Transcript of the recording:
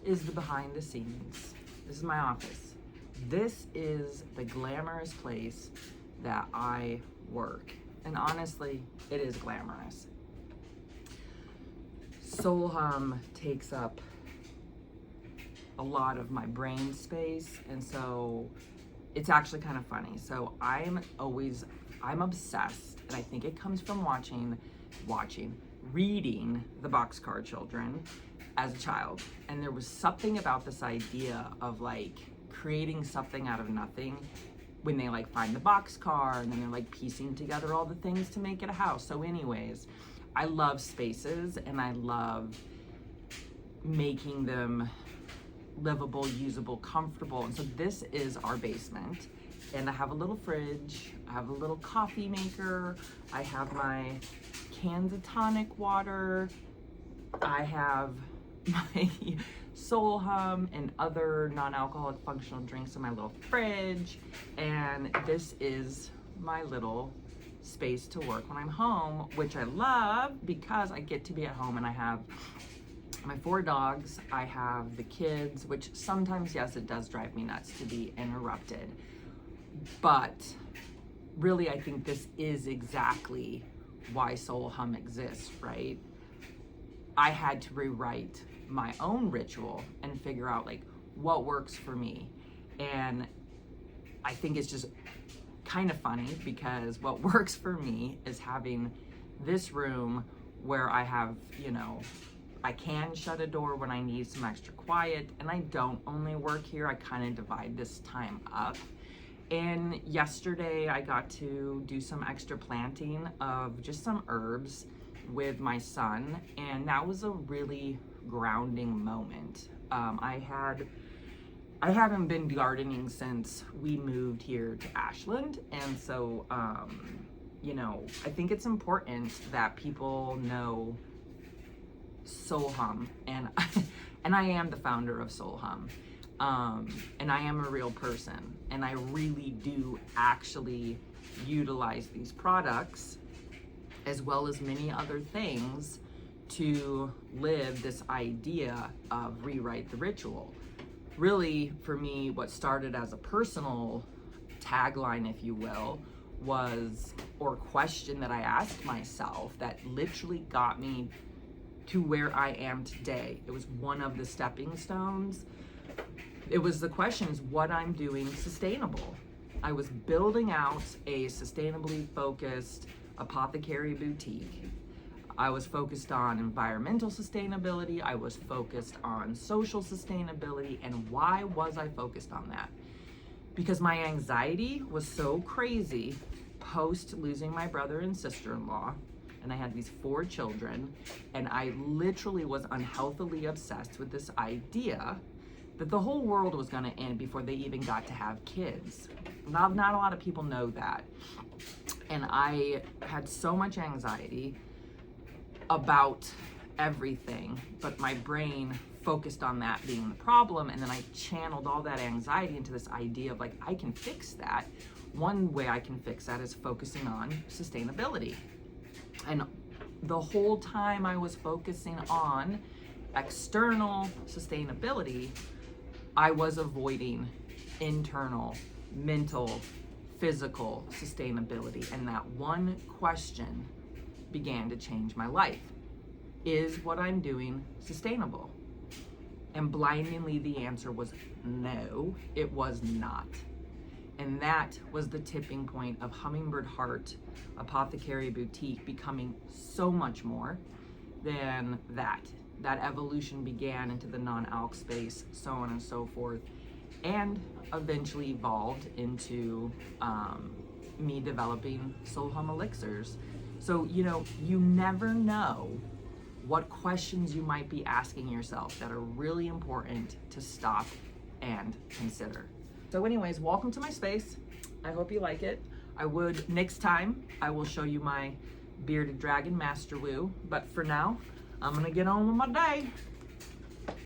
is the behind the scenes. This is my office. This is the glamorous place that I work. And honestly, it is glamorous. Soul Hum takes up a lot of my brain space, and so it's actually kind of funny. So I'm obsessed, and I think it comes from reading the Boxcar Children as a child. And there was something about this idea of like creating something out of nothing when they like find the boxcar and then they're like piecing together all the things to make it a house. So anyways, I love spaces and I love making them livable, usable, comfortable. And so this is our basement. And I have a little fridge, I have a little coffee maker, I have my cans of tonic water, I have my Soul Hum and other non-alcoholic functional drinks in my little fridge. And this is my little space to work when I'm home, which I love because I get to be at home and I have my 4 dogs, I have the kids, which sometimes, yes, it does drive me nuts to be interrupted. But really, I think this is exactly why Soul Hum exists, right? I had to rewrite my own ritual and figure out like what works for me. And I think it's just kind of funny because what works for me is having this room where I have, you know, I can shut a door when I need some extra quiet, and I don't only work here, I kind of divide this time up. And yesterday I got to do some extra planting of just some herbs with my son, and that was a really grounding moment. I haven't been gardening since we moved here to Ashland, and so you know, I think it's important that people know Soul Hum, and I am the founder of Soul Hum. And I am a real person, and I really do actually utilize these products as well as many other things to live this idea of rewrite the ritual. Really, for me, what started as a personal tagline, if you will, was, or question that I asked myself that literally got me to where I am today. It was one of the stepping stones. It was the questions, what I'm doing sustainable. I was building out a sustainably focused apothecary boutique. I was focused on environmental sustainability. I was focused on social sustainability. And why was I focused on that? Because my anxiety was so crazy post losing my brother and sister-in-law. And I had these 4 children, and I literally was unhealthily obsessed with this idea that the whole world was gonna end before they even got to have kids. Not a lot of people know that. And I had so much anxiety about everything, but my brain focused on that being the problem, and then I channeled all that anxiety into this idea of like, I can fix that. One way I can fix that is focusing on sustainability. And the whole time I was focusing on external sustainability, I was avoiding internal, mental, physical sustainability. And that one question began to change my life. Is what I'm doing sustainable? And blindingly, the answer was no, it was not. And that was the tipping point of Hummingbird Heart Apothecary Boutique becoming so much more than that. That evolution began into the non-alc space, so on and so forth, and eventually evolved into me developing Soul Hum Elixirs. So, you know, you never know what questions you might be asking yourself that are really important to stop and consider. So anyways, welcome to my space. I hope you like it. Next time, I will show you my bearded dragon Master Woo. But for now, I'm gonna get on with my day.